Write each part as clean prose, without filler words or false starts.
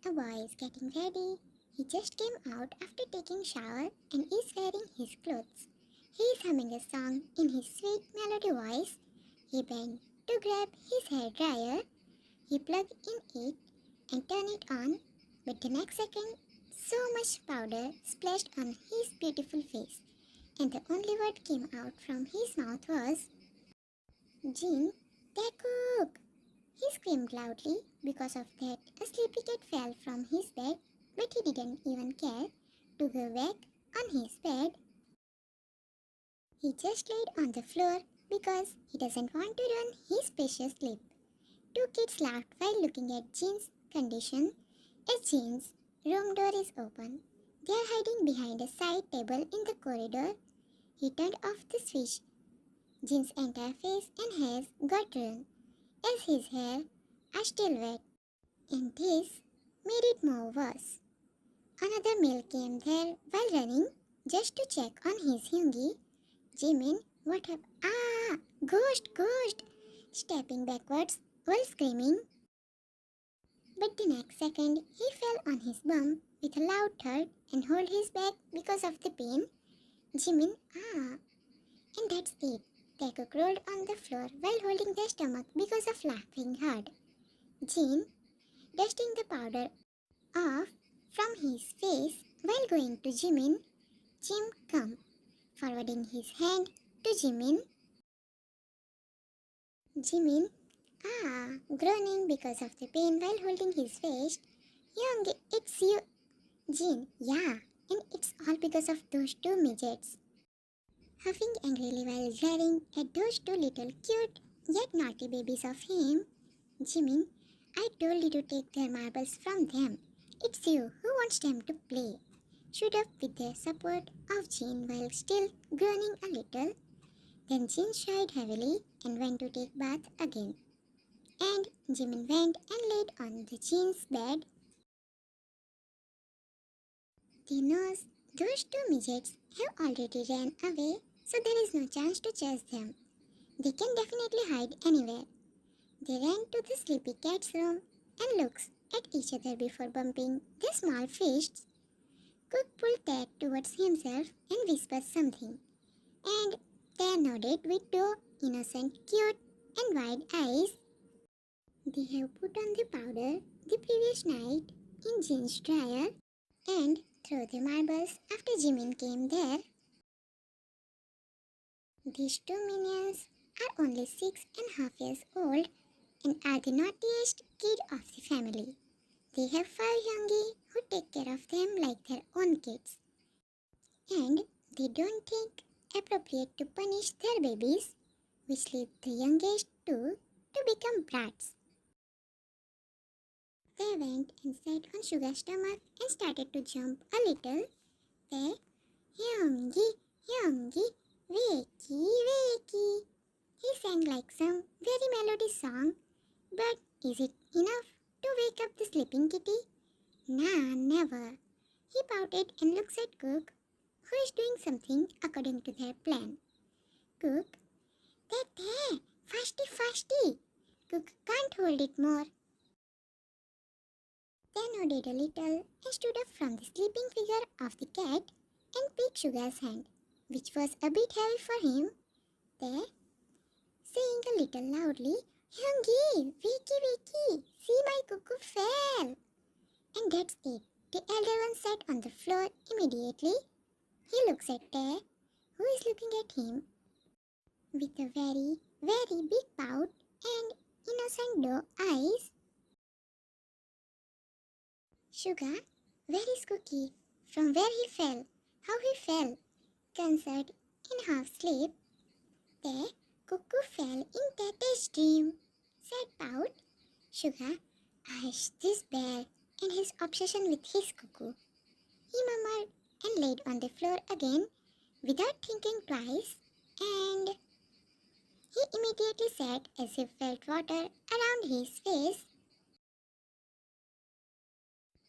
A boy is getting ready. He just came out after taking shower and is wearing his clothes. He is humming a song in his sweet melody voice. He bent to grab his hair dryer. He plugged in it and turned it on, but the next second, so much powder splashed on his beautiful face, and the only word came out from his mouth was, "Jean, they cook!" He screamed loudly. Because of that, a sleepy cat fell from his bed, but he didn't even care to go back on his bed. He just laid on the floor because he doesn't want to ruin his precious sleep. Two kids laughed while looking at Jean's condition. As Jean's room door is open, they are hiding behind a side table in the corridor. He turned off the switch. Jean's entire face and hairs got ruined, as his hair are still wet, and this made it more worse. Another male came there while running just to check on his Hyungi. Jimin, what up? Ah! Ghost! Ghost! Stepping backwards while screaming. But the next second, he fell on his bum with a loud thud and held his back because of the pain. Jimin, ah! And that's it. Taekook rolled on the floor while holding their stomach because of laughing hard. Jin, dusting the powder off from his face while going to Jimin. Jim, come, forwarding his hand to Jimin. Jimin, ah, groaning because of the pain while holding his face. Young, it's you. Jin, yeah, and it's all because of those two midgets. Huffing angrily while glaring at those two little cute yet naughty babies of him. Jimin, I told you to take their marbles from them. It's you who wants them to play. Stood up with the support of Jin while still groaning a little. Then Jin shied heavily and went to take bath again. And Jimin went and laid on the Jin's bed. They knows those two midgets have already ran away, so there is no chance to chase them. They can definitely hide anywhere. They ran to the sleepy cat's room and looks at each other before bumping their small fists. Cook pulled Ted towards himself and whispered something, and Ted nodded with two innocent, cute, and wide eyes. They have put on the powder the previous night in Jin's dryer and threw the marbles after Jimin came there. These two minions are only 6.5 years old and are the naughtiest kid of the family. They have 5 youngie who take care of them like their own kids. And they don't think appropriate to punish their babies, which lead the youngest two to become brats. They went and sat on Sugar's stomach and started to jump a little. They, Youngie, Youngie, wakey, wakey. He sang like some very melody song, but is it enough to wake up the sleeping kitty? Nah, never. He pouted and looks at Cook, who is doing something according to their plan. Cook, tete, fasty, fasty. Cook can't hold it more. They nodded a little and stood up from the sleeping figure of the cat and picked Sugar's hand, which was a bit heavy for him. They, saying a little loudly, Youngie, wakey, wakey, see my cuckoo fell. And that's it. The elder one sat on the floor immediately. He looks at Tay, who is looking at him with a very, very big pout and innocent doe eyes. Sugar, where is Cookie? From where he fell? How he fell? Concerned in half sleep. Tay, Cuckoo fell in Tete's dream, said Pout. Sugar, hush this bear and his obsession with his cuckoo. He murmured and laid on the floor again without thinking twice, and he immediately sat as he felt water around his face.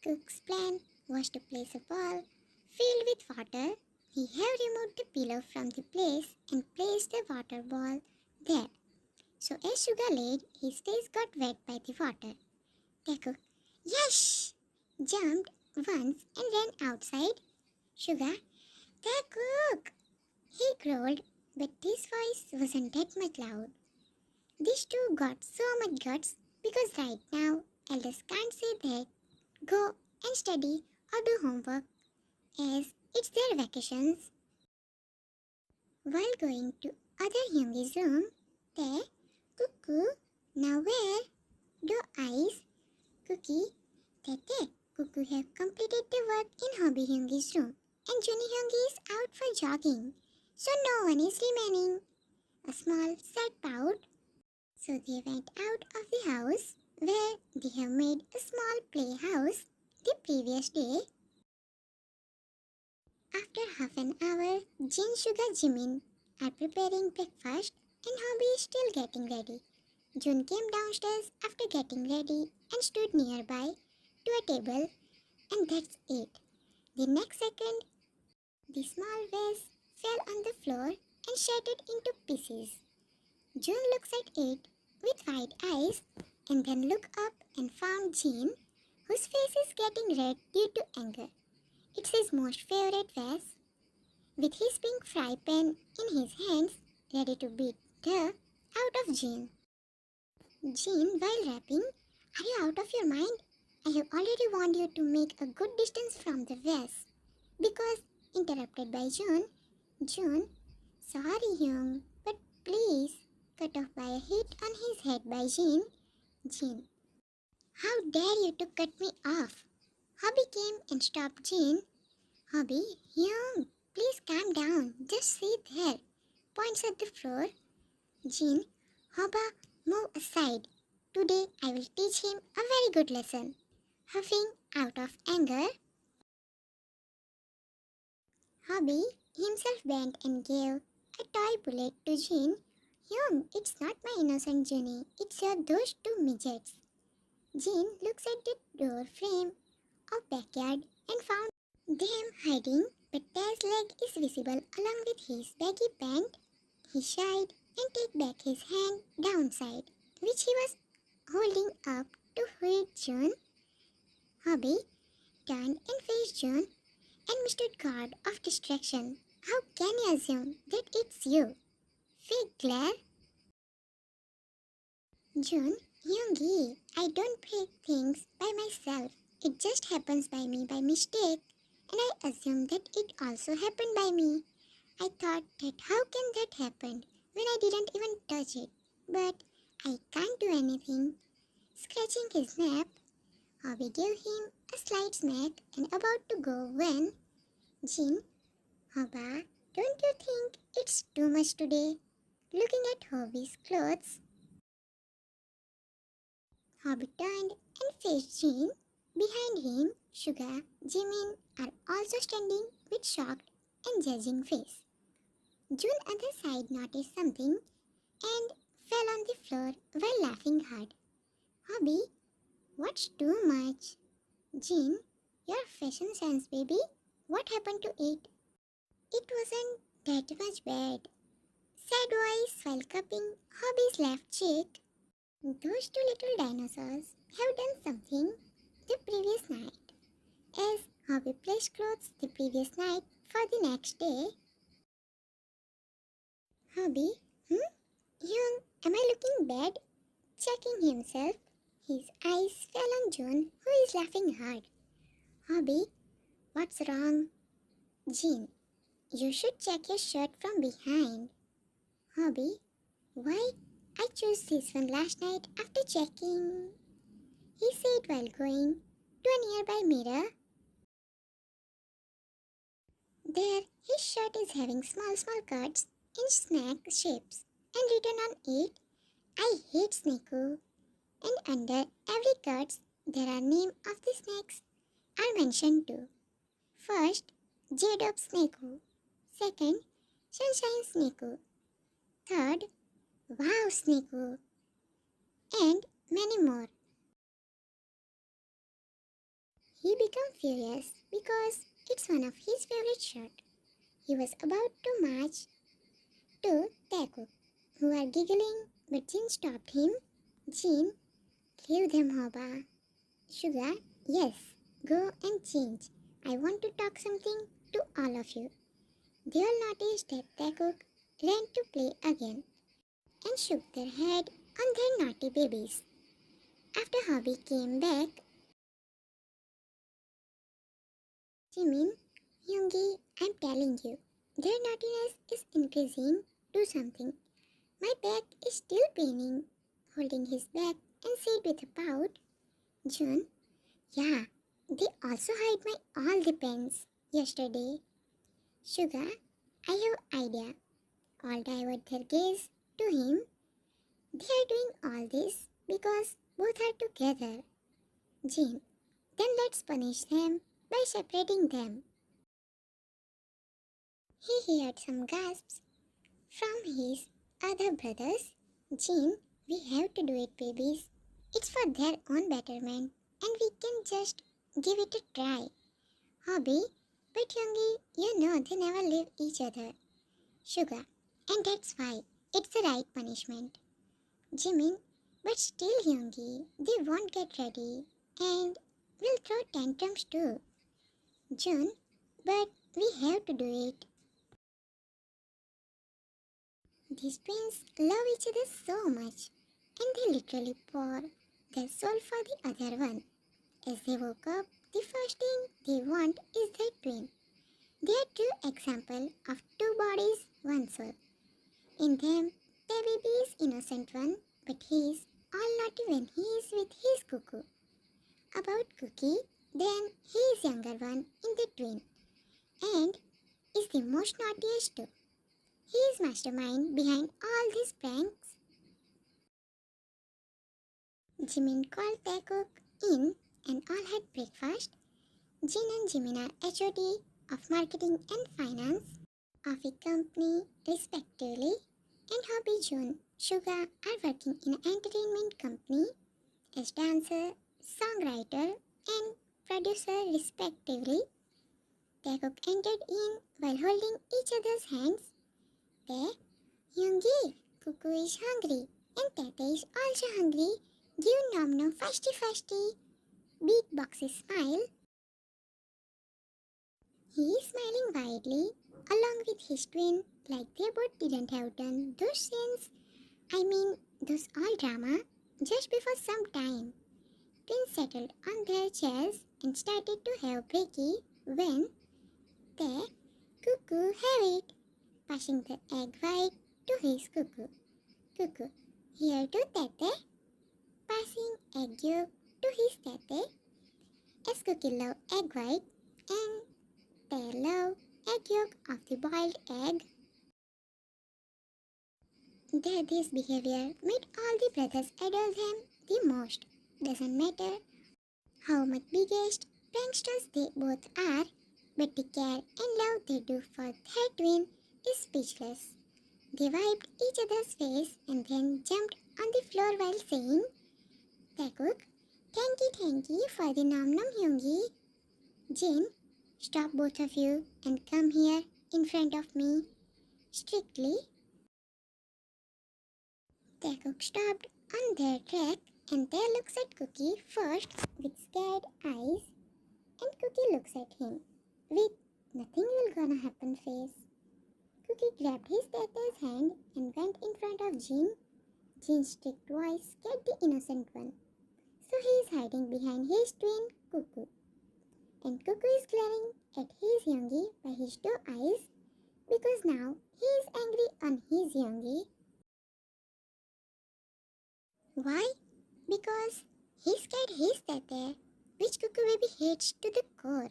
Cook's plan was to place a ball filled with water. He had removed the pillow from the place and placed the water ball there. So as Sugar laid, his face got wet by the water. The cook, yes! jumped once and ran outside. Sugar, the cook! He growled, but his voice wasn't that much loud. These two got so much guts because right now elders can't say that go and study or do homework as it's their vacations. While going to other Hyungi's room, they kuku, now where? Do eyes, cookie, tete. Kuku have completed the work in Hobby Hyungi's room and Juni Hyungi is out for jogging, so no one is remaining. A small sad pout. So they went out of the house where they have made a small playhouse the previous day. After half an hour, Jin, Sugar, Jimin are preparing breakfast and Hobby is still getting ready. Jun came downstairs after getting ready and stood nearby to a table, and that's it. The next second, the small vase fell on the floor and shattered into pieces. Jun looks at it with wide eyes and then looked up and found Jin, whose face is getting red due to anger. It's his most favorite vase. With his pink fry pan in his hands, ready to beat the out of Jin. Jin, while rapping, are you out of your mind? I have already warned you to make a good distance from the vase. Because, interrupted by June, sorry Hyung, but please, cut off by a hit on his head by Jin. How dare you to cut me off? Hobby came and stopped Jin. Hobby, Hyung, please calm down, just sit there. Points at the floor. Jin, Hobba, move aside. Today I will teach him a very good lesson. Huffing out of anger, Hobby himself bent and gave a toy bullet to Jin. Hyung, it's not my innocent Jenny, it's your those two midgets. Jin looks at the door frame of backyard and found them hiding, but Taz's leg is visible along with his baggy pant. He shied and take back his hand downside, which he was holding up to hit June. Hobby turned and faced June and mistook God of distraction. How can you assume that it's you? Fake glare. June, Yoongi, I don't break things by myself. It just happens by me by mistake. And I assume that it also happened by me. I thought that how can that happen when I didn't even touch it? But I can't do anything. Scratching his neck, Hobby gave him a slight smack and about to go when Jin, Hobba, don't you think it's too much today? Looking at Hobby's clothes, Hobby turned and faced Jin. Behind him, Sugar, Jimin are also standing with shocked and judging face. June other side noticed something and fell on the floor while laughing hard. Hobby, what's too much? Jin, your fashion sense, baby. What happened to it? It wasn't that much bad. Sad voice while cupping Hobby's left cheek. Those two little dinosaurs have done something the previous night. As Hobby placed clothes the previous night for the next day. Hobby, Young, am I looking bad? Checking himself, his eyes fell on June, who is laughing hard. Hobby, what's wrong? Jin, you should check your shirt from behind. Hobby, why? I chose this one last night after checking, he said while going to a nearby mirror. There, his shirt is having small cuts in snack shapes and written on it, I hate Snakeu. And under every cut, there are names of the snakes are mentioned too. First, Jadop Snakeu. Second, Sunshine Snakeu. Third, Wow Snakeu. And many more. He became furious because it's one of his favorite shirts. He was about to march to Taekook, who are giggling, but Jin stopped him. Jin, leave them, Hoba. Sugar, yes. Go and change. I want to talk something to all of you. They all noticed that the cook ran to play again and shook their head on their naughty babies. After Hobby came back, Jimin, Yoongi, I'm telling you, their naughtiness is increasing. Do something. My back is still paining. Holding his back and said with a pout, June, yeah, they also hide my all the pens yesterday. Sugar, I have idea. All divert their gaze to him. They are doing all this because both are together. Jin, then let's punish them by separating them. He heard some gasps from his other brothers. Jin, we have to do it, babies. It's for their own betterment, and we can just give it a try. Hobby, but Youngie, you know they never leave each other. Sugar, and that's why it's the right punishment. Jimin, but still Youngie, they won't get ready and will throw tantrums too. June, but we have to do it. These twins love each other so much, and they literally pour their soul for the other one. As they woke up, the first thing they want is their twin. They are true example of two bodies, one soul. In them, the baby is innocent one, but he is all naughty when he is with his cuckoo. About Cookie, then he is younger one in the twin, and is the most naughtiest too. He is mastermind behind all these pranks. Jimin called the cook in and all had breakfast. Jin and Jimin are HOD of marketing and finance of a company respectively, and Hobby June Suga are working in an entertainment company as dancer, songwriter, and producer respectively. The cook entered in while holding each other's hands. There, Yoongi, Kuku is hungry, and Tete is also hungry. Give Nom Nom fasty fasty. Big Boxy smile. He is smiling widely, along with his twin, like they both didn't have done those scenes. Those all drama, just before some time. Twins settled on their chairs and started to have breaky when the cuckoo have it, passing the egg white to his cuckoo. Cuckoo, here to Tete, passing egg yolk to his Tete. As Cookie love egg white and they love egg yolk of the boiled egg. This behavior made all the brothers adore them the most. Doesn't matter how much biggest pranksters they both are, but the care and love they do for their twin is speechless. They wiped each other's face and then jumped on the floor while saying, Taekuk, thank you for the nom nom hyungi. Jin, stop both of you and come here in front of me. Strictly, Taekuk stopped on their track and they looks at Cookie first with scared eyes, and Cookie looks at him with nothing will gonna happen face. Cookie grabbed his Tate's hand and went in front of Jin. Jin's strict voice scared the innocent one, so he is hiding behind his twin Cuckoo. And Cuckoo is glaring at his Youngie by his two eyes because now he is angry on his Youngie. Why? Because he scared his Tete, which Cuckoo baby hates to the core.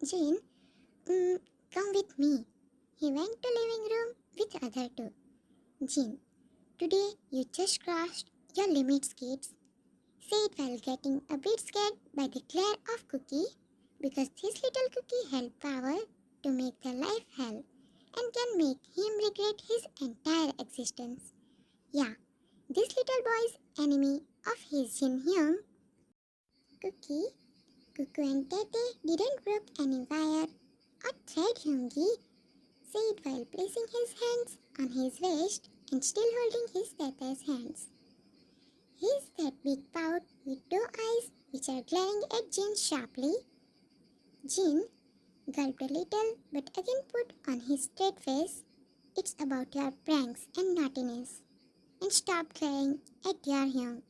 Jin, come with me. He went to living room with other two. Jin, today you just crossed your limits, kids. Said while getting a bit scared by the glare of Cookie, because this little Cookie held power to make their life hell and can make him regret his entire existence. Yeah, this little boy's enemy of his Jin Hyung. Cookie, Cuckoo and Tete didn't broke any wire or thread Hyungi, said while placing his hands on his waist and still holding his Tete's hands. He's that big pout with two eyes which are glaring at Jin sharply. Jin gulped a little but again put on his straight face. It's about your pranks and naughtiness. And stop crying at your young.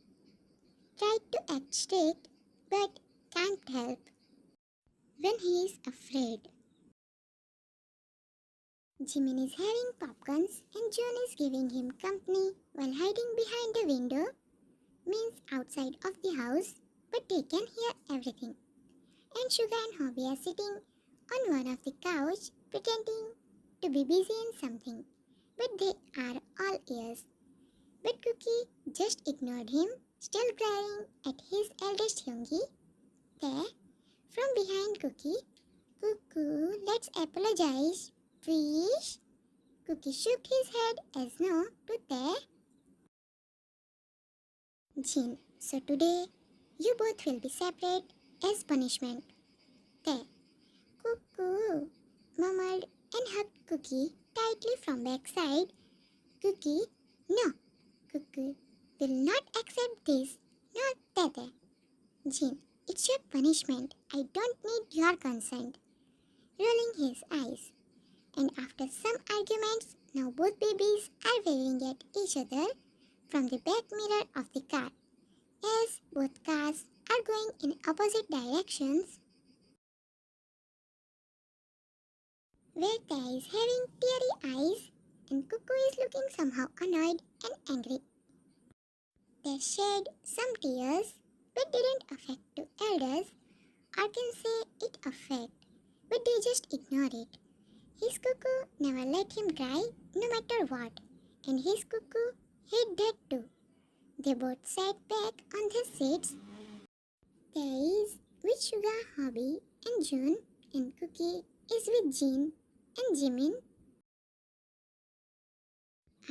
Tried to act strict but can't help when he is afraid. Jimin is having popcorns and June is giving him company while hiding behind the window, means outside of the house, but they can hear everything. And Suga and Hobby are sitting on one of the couch pretending to be busy in something, but they are all ears. But Cookie just ignored him, still glaring at his eldest Hyungi. There, from behind Cookie, Cuckoo, let's apologize, please. Cookie shook his head as no to Tae. Jin, so today you both will be separate as punishment. Tae, Cuckoo, murmured and hugged Cookie tightly from backside. Cookie, no, Cuckoo will not accept this, not Tete. Jin, it's your punishment. I don't need your consent. Rolling his eyes. And after some arguments, now both babies are waving at each other from the back mirror of the car. As both cars are going in opposite directions, where Tay is having teary eyes and Cuckoo is looking somehow annoyed and angry. They shed some tears but didn't affect two elders, or can say it affect, but they just ignored it. His cuckoo never let him cry no matter what, and his cuckoo hid that too. They both sat back on their seats. There is with Suga, Hobby, and June, and Cookie is with Jin and Jimin.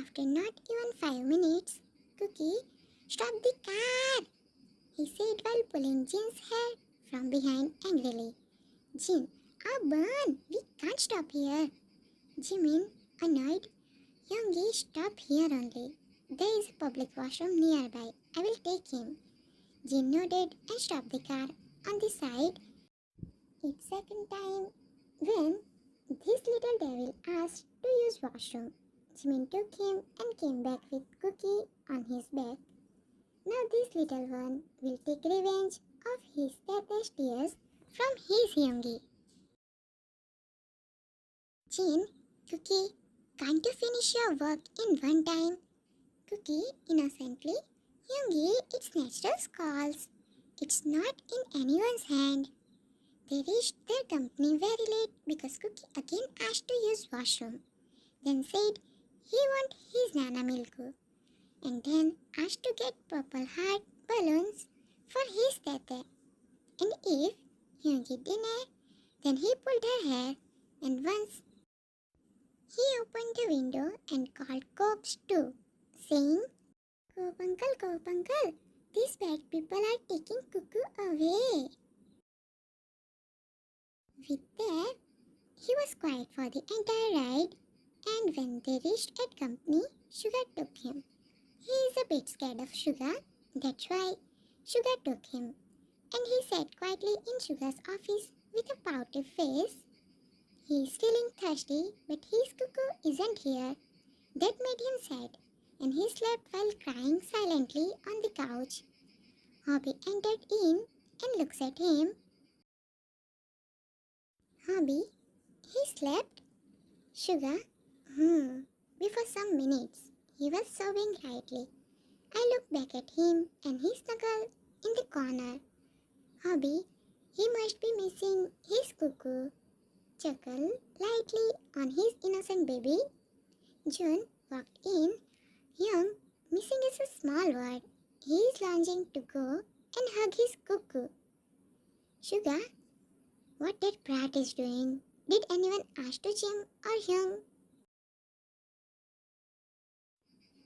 After not even 5 minutes, Cookie stopped the car, he said while pulling Jin's hair from behind angrily. Jin, ah burn, we can't stop here. Jimin, annoyed, Youngie, stop here only. There is a public washroom nearby. I will take him. Jin nodded and stopped the car on the side. It's second time when this little devil asked to use washroom. Jimin took him and came back with Cookie on his back. Now this little one will take revenge of his Tate's tears from his Youngie. Jin, Cookie, can't you finish your work in one time? Cookie, innocently, Youngie, it's natural calls. It's not in anyone's hand. They reached their company very late because Cookie again asked to use washroom. Then said he want his Nana Milku. And then asked to get purple heart balloons for his Tete. And if Youngie didn't, then he pulled her hair. And once he opened the window and called Copes too, saying, Cope uncle, these bad people are taking Cuckoo away. With that, he was quiet for the entire ride, and when they reached at company, Sugar took him. He is a bit scared of Sugar, that's why Sugar took him, and he sat quietly in Sugar's office with a pouty face. He is feeling thirsty, but his cuckoo isn't here. That made him sad, and he slept while crying silently on the couch. Hobby entered in and looks at him. Hobby, he slept? Sugar? Before some minutes, he was sobbing lightly. I looked back at him and he snuggled in the corner. Hobby, he must be missing his cuckoo. Chuckled lightly on his innocent baby. June walked in. Young, missing is a small word. He is longing to go and hug his cuckoo. Sugar, what that brat is doing? Did anyone ask to Jim or Young?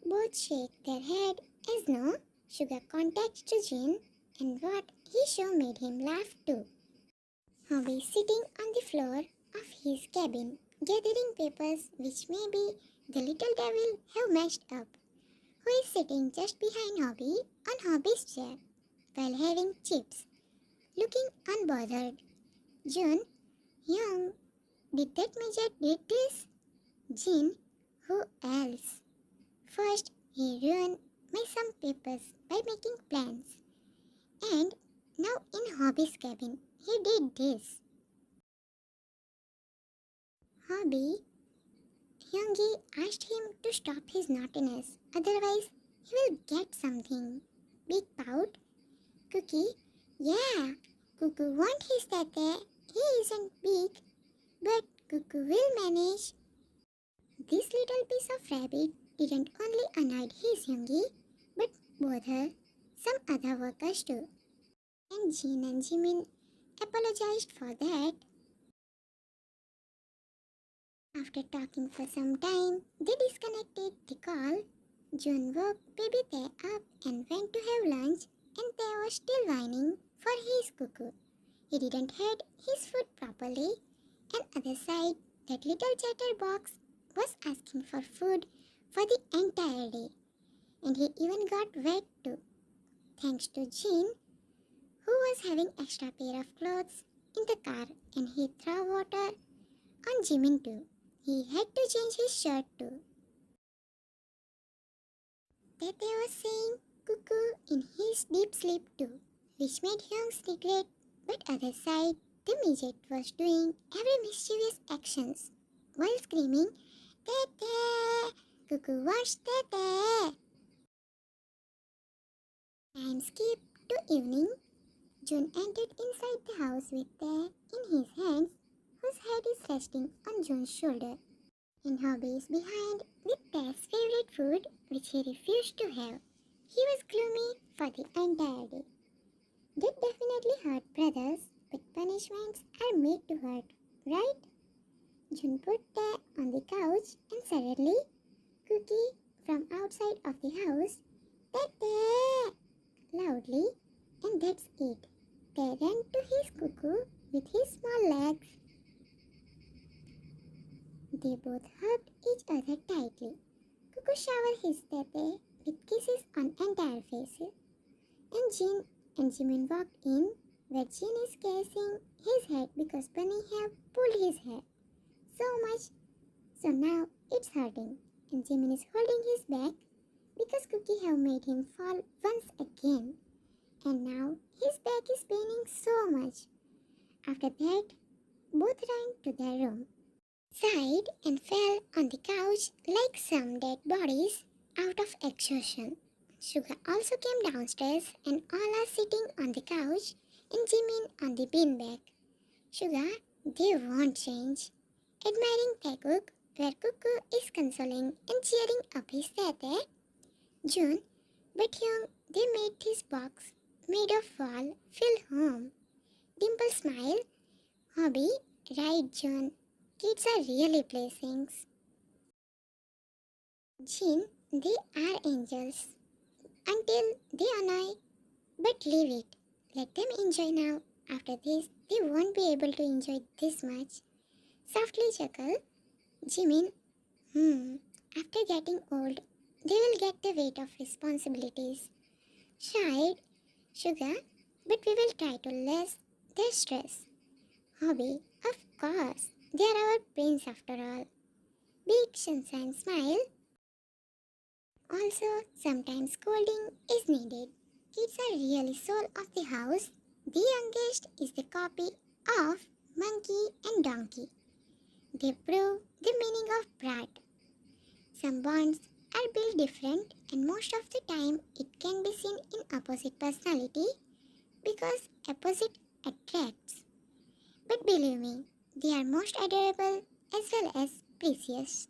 Both shake their head as no. Sugar contacts to Jin, and what he sure made him laugh too. Hobby sitting on the floor of his cabin, gathering papers which maybe the little devil have messed up, who is sitting just behind Hobby on Hobby's chair while having chips, looking unbothered. June, Young, did that midget did this? Jin, who else? First, he ruined my some papers by making plans. And now in Hobby's cabin, he did this. Hobby, Hyungi asked him to stop his naughtiness, otherwise he will get something. Big pout. Cookie, yeah, Cuckoo want his tete. He isn't big, but Cuckoo will manage. This little piece of rabbit didn't only annoy his Hyungi, but bothered some other workers too. And Jin and Jimin apologized for that. After talking for some time, they disconnected the call. June woke baby Tae up and went to have lunch, and Tae was still whining for his cuckoo. He didn't had his food properly, and other side, that little chatterbox was asking for food for the entire day, and he even got wet too, thanks to Jin, who was having extra pair of clothes in the car, and he threw water on Jimin too. He had to change his shirt too. Tete was saying cuckoo in his deep sleep too, which made Hyung's regret, but other side, the midget was doing every mischievous actions while screaming, Tete! Cuckoo wants Tete! Time skip to evening. June entered inside the house with Tae in his hands, whose head is resting on June's shoulder. And Hobby is behind with Tae's favorite food, which he refused to have. He was gloomy for the entire day. That definitely hurt brothers, but punishments are made to hurt, right? June put Tae on the couch and suddenly, Cookie from outside of the house, Tete! Loudly, and that's it. Tae ran to his cuckoo with his small legs. They both hugged each other tightly. Cuckoo showered his tete with kisses on entire faces. And Jin and Jimin walked in, where Jin is caressing his head because Bunny have pulled his hair so much, so now it's hurting. And Jimin is holding his back because Cookie have made him fall once again. And now his back is paining so much. After that, both ran to their room, sighed and fell on the couch like some dead bodies out of exhaustion. Sugar also came downstairs and all are sitting on the couch and Jimin on the beanbag. Sugar, they won't change. Admiring Taekook, where Cuckoo is consoling and cheering up his tete. June, but Hyung, they made this box made of wall feel home. Dimple smile. Hobby, right June. Kids are really blessings. Jin, they are angels. Until they annoy, but leave it. Let them enjoy now. After this, they won't be able to enjoy this much. Softly chuckle. Jimin, after getting old, they will get the weight of responsibilities. Shied, Sugar, but we will try to less their stress. Hobby, of course, they are our brains after all. Big sunshine smile. Also, sometimes scolding is needed. Kids are really soul of the house. The youngest is the copy of monkey and donkey. They prove the meaning of brat. Some bonds are built different and most of the time it can be seen in opposite personality because opposite attracts. But believe me, they are most adorable as well as precious.